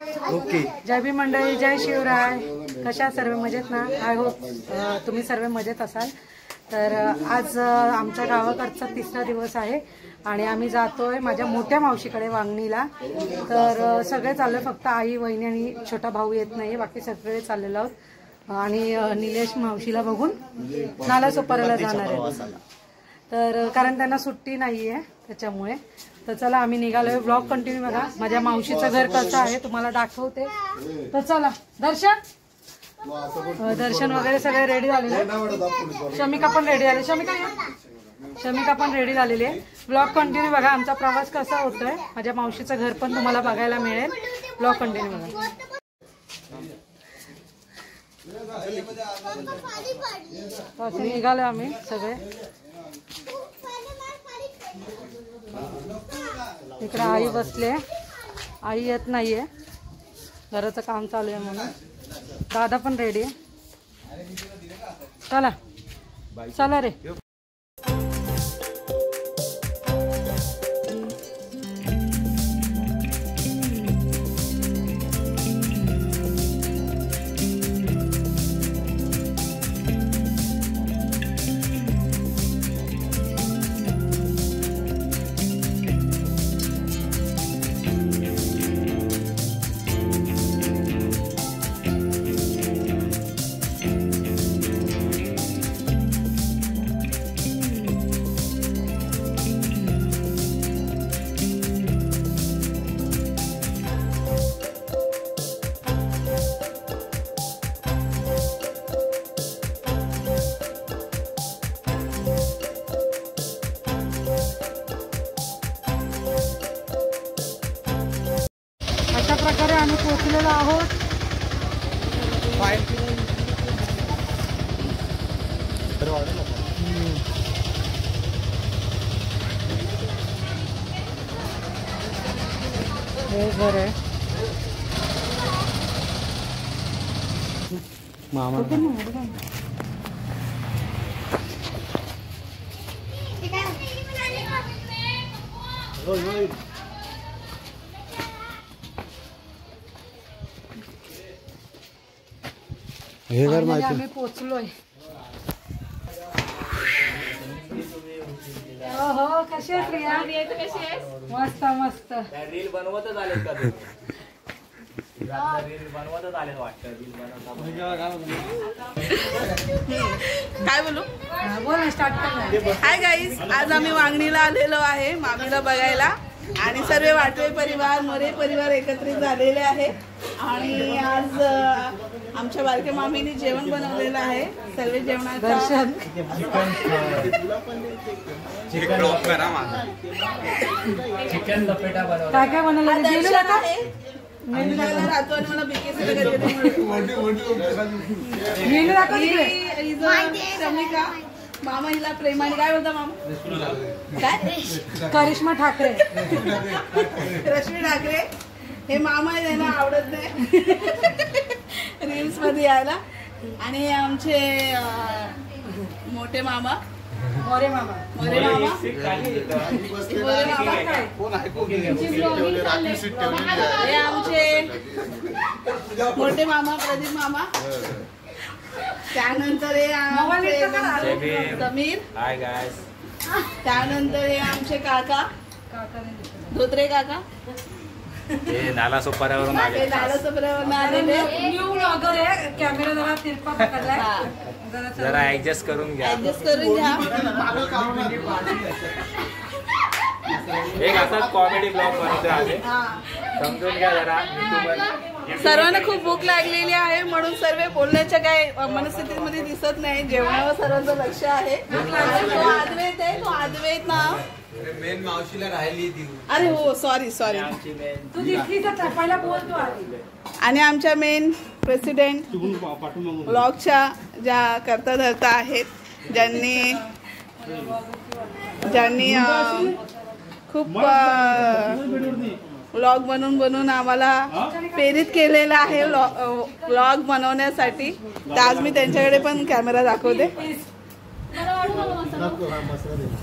Okay. जय भीम मंडळी, जय शिवराय. कशा सर्व मजेत ना? आय होप तुम्ही सर्व मजेत असाल. तर आज आमच्या गावाकडचा तिसरा दिवस आहे आणि आम्ही जातोय माझ्या मोठ्या मावशीकडे वांगणीला. तर सगळे चालले, फक्त आई, वहिनी आणि छोटा भाऊ येत नाही, बाकी सगळे चाललेलो आहोत. आणि निलेश मावशीला बघून नालासोपाऱ्याला जाणार आहे. तर कारण त्यांना सुट्टी नाहीये त्याच्यामुळे. तर चला आम्ही निघालोय. व्लॉग कंटिन्यू बघा. माझ्या मावशीचं घर कसं आहे तुम्हाला दाखवते. तर चला. दर्शन वगैरे सगळे रेडी झालेले. शमिका पण रेडी झाली. शमिका पण रेडी झालेली आहे. व्लॉग कंटिन्यू बघा. आमचा प्रवास कसा होतोय. माझ्या मावशीचं घर पण तुम्हाला बघायला मिळेल. व्लॉग कंटिन्यू बघा. असं निघालो आम्ही सगळे. इकडे आई बसले. आई येत नाहीये, घराचं काम चालू आहे म्हणून. दादा पण रेडी आहे. चला चला रे. अशा प्रकारे आम्ही पोहोचलेलो आहोत. हे घर आहे मामा. हे घर माहिती. आम्ही पोहोचलोय. हो कशी आहे प्रिया? मस्त मस्त. रील बनवतच आले का तू? रील बनवतच आले वाटतं. रील बनवता काय बोलू? बोल ना, स्टार्ट कर. हाय गाईज, आज आम्ही वांगणीला आलेलो आहे मामीला बघायला. आणि सर्व वाटवे परिवार, मोरे परिवार एकत्रित झालेले आहे. आणि आज आमच्या बारक्या मामीने जेवण बनवलेलं आहे. सर्व जेवणाचं दर्शन. चिकन लपेटा बनवला. काय काय बनवलं? दर्शन आहे. मेनू राहतो आणि मला शमिका मामा हिला प्रेमाने काय बोलता मामा? काय? करिश्मा ठाकरे. रश्मी ठाकरे. हे मामा आहे ना, आवडत नाही रील्स मध्ये यायला. आणि आमचे मोठे मामा, मोरे मामा हे आमचे मोठे मामा प्रदीप मामा. त्यानंतर हे आमचे समीर. Hi guys. त्यानंतर हे आमचे काका धोत्रे काका. हे नालासोपाऱ्यावरून आले. नालासोपाऱ्यावरून आलेले. न्यू ब्लॉगर आहे. कॅमेरा जरा तिरपा पकडलाय. जरा ऍडजस्ट करून घ्या. ऍडजस्ट करून घ्या. एक असाच कॉमेडी ब्लॉग बनवतोय आहे, समजून घ्या जरा. सर्वांना खूप भूक लागलेली आहे म्हणून सर्व बोलण्याच्या काय मनस्थितीमध्ये दिसत नाही. जेवणावर सर्वांचं लक्ष आहे. तो आदवेत आहे, तो आदवेत ना. मेन मावशीला राहिली ती. अरे हो, सॉरी. तू दिसलीच पहिला बोलतो आधी. आणि आमच्या मेन प्रेसिडेंट ब्लॉगच्या ज्या करता धरता आहेत, ज्यांनी खूप व्लॉग बनवून आम्हाला प्रेरित केलेलं आहे व्लॉग बनवण्यासाठी. तर आज मी त्यांच्याकडे पण कॅमेरा दाखवते.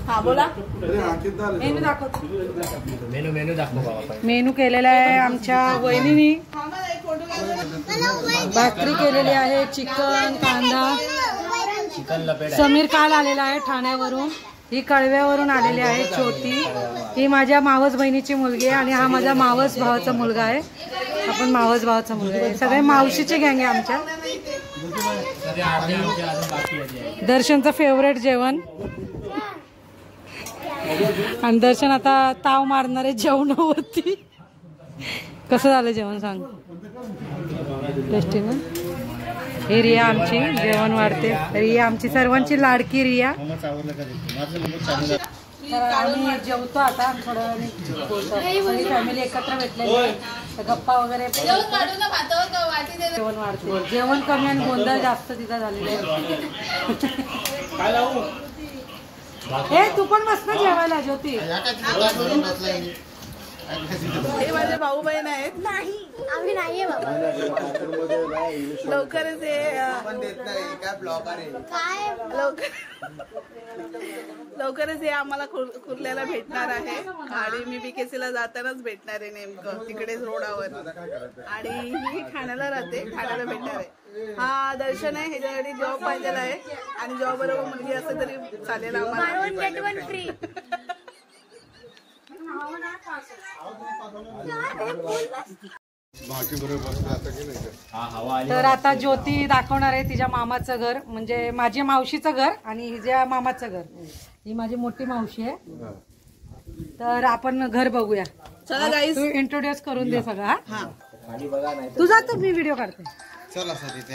हा बोला. मेनू दाखव. मेनू दाखव बाबा. मेनू केलेला आहे आमच्या वहिनीनी. भाकरी केलेली आहे, चिकन, कांदा. समीर काल आलेला आहे ठाण्यावरून. ही कळव्यावरून आलेली आहे छोटी. ही माझ्या मावस बहिणीची मुलगी आहे आणि हा माझा मावस भावाचा मुलगा आहे. आपण मावस भावाचा मुलगा आहे. सगळे मावशीचे गँग आहे आमच्या. दर्शनचं फेवरेट जेवण. आणि दर्शन आता ताव मारणार आहे जेवणावरती. कसं झालं जेवण सांग. टेस्टी ना. ही रिया आमची जेवण वाढते. रिया आमची सर्वांची लाडकी रिया. तर आम्ही जेवतो आता. थोडं फॅमिली एकत्र भेटलेली गप्पा वगैरे जेवण वाढते. जेवण कमी आणि गोंधळ जास्त तिथं झालेलं आहे. हे तू पण बस ना जेवायला ज्योती. हे माझे भाऊ बहीण आहेत. नाही आम्ही नाहीये बाबा. लवकरच लवकरच हे आम्हाला कुर्ल्याला भेटणार आहे. आणि मी बीकेसीला जातानाच भेटणार आहे नेमकं तिकडेच रोडावर. आणि मी ठाण्याला राहते, ठाण्याला भेटणार आहे. हा दर्शन आहे. ह्याच्यासाठी जॉब पाहिजेला आहे आणि जॉब बरोबर मुलगी असं तरी चालेल आम्हाला. तर आता ज्योती दाखवणार आहे तिच्या मामाचं घर, म्हणजे माझ्या मावशीचं घर आणि हिच्या मामाचं घर. ही माझी मोठी मावशी आहे. तर आपण घर बघूया. चला गाईस, तू इंट्रोड्यूस करून दे सगळं. तुझा तर मी व्हिडिओ काढते. चला सर इथे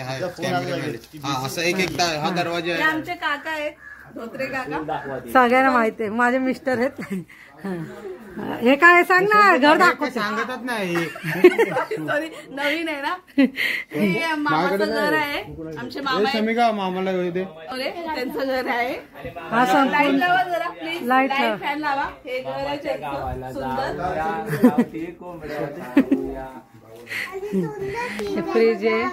असं एक हा दरवाजा आहे. आमचे काका आहेत, धोत्रे काका. सगळ्यांना माहिती आहे माझे मिस्टर आहेत. हे काय सांग ना. घर दाखव. सांगतच नाही. सॉरी नवीन आहे ना. हे मामाचं घर आहे. आमचे मामा मामाला त्यांचं घर आहे. हा सांग. लाईट लावा जरा प्लीज. लाईट फॅन लावा. हे घर आहे सुंदर. फ्रीज आहे.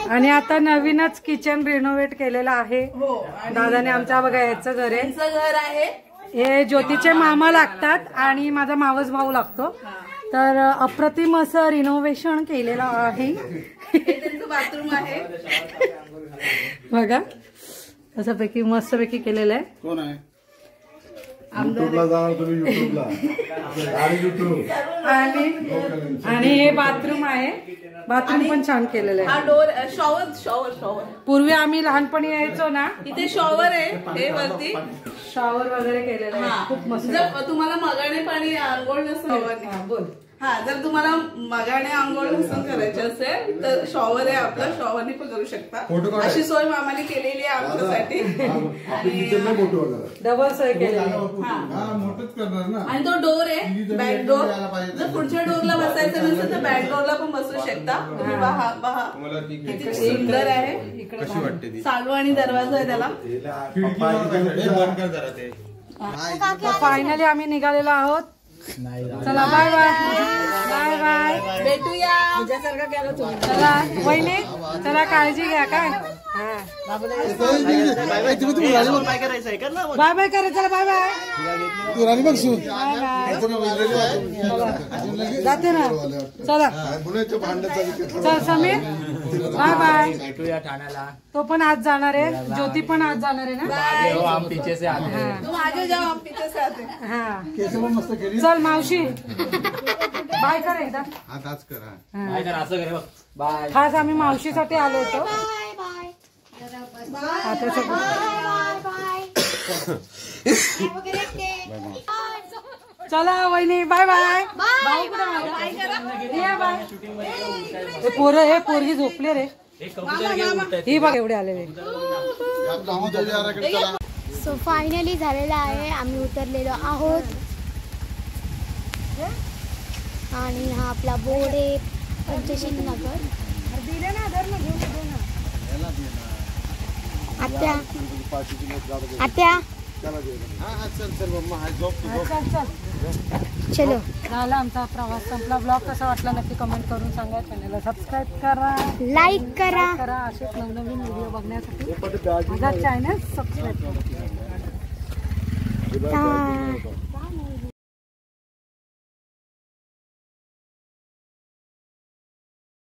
आणि आता नवीनच किचन रिनोव्हेट केलेलं आहे दादाने आमच्या. बघा याचं घर आहे. घर आहे. हे ज्योतीचे मामा लागतात आणि माझा मावस भाऊ लागतो. तर अप्रतिम असं रिनोव्हेशन केलेलं आहे. त्यांचं बाथरूम आहे. बघा असं पैकी मस्त पैकी केलेलं आहे. कोण आहे युट्यूबला जाणार तुम्ही. युट्यूबला आणि हे बाथरूम आहे. बाथरूम पण छान केलेलं आहे. हा डोर शॉवर. पूर्वी आम्ही लहानपणी यायचो ना, इथे शॉवर आहे. हे वरती शॉवर वगैरे केलेलं आहे. खूप मस्त. जर तुम्हाला मगाने पाणी आंघोळ नसेल, बोल. हा जर तुम्हाला मगाने आंघोळ नसेल करायची असेल तर शॉवर आहे आपला. शॉवरनी पण करू शकता. अशी सोय मामाने केलेली आहे आमच्यासाठी. डबल सोय केलेली आहे. मोठच करणार ना. आणि तो डोर आहे बॅक डोर. जर पुढच्या डोरला बसायचं नसेल तर बॅक डोरला पण बसू शकता तुम्ही. पहा किती सुंदर आहे. कशी वाटते ती. सागवानी दरवाजा आहे त्याला. फायनली आम्ही निघालेलो आहोत. चला बाय बाय. Bye bye. भेटूया. चला वहिनी, चला काळजी घ्या. काय बाय बाय करायचं. चला बाय बाय. जाते ना. चला चल समीर बाय बाय. भेटूया ठाण्याला. तो पण आज जाणार आहे. ज्योती पण आज जाणार आहे ना. हम पीछे से आते हैं. तुम आगे जाओ, हम पीछे से आते हैं. हा चल मावशी बाय कर एकदा. आताच करा. काय कर असं करे बघ. बाय. खास आम्ही मावशीसाठी आलो होतो. आता चला वहिनी बाय बाय. बाय पोरं. हे पोरगी झोपले रे. ही बघ एवढे आलेले. सो फायनली झालेला आहे. आम्ही उतरलेलो आहोत आणि हा आपला बोर्ड आहे पंचशील नगर. आत्या आत्या चलो. झाला आमचा प्रवास संपला. ब्लॉग कसा वाटला नक्की कमेंट करून सांगा. चॅनलला सबस्क्राईब करा, लाईक करा. असेच नवनवीन व्हिडिओ बघण्यासाठी माझा चॅनल सबस्क्राईब करा.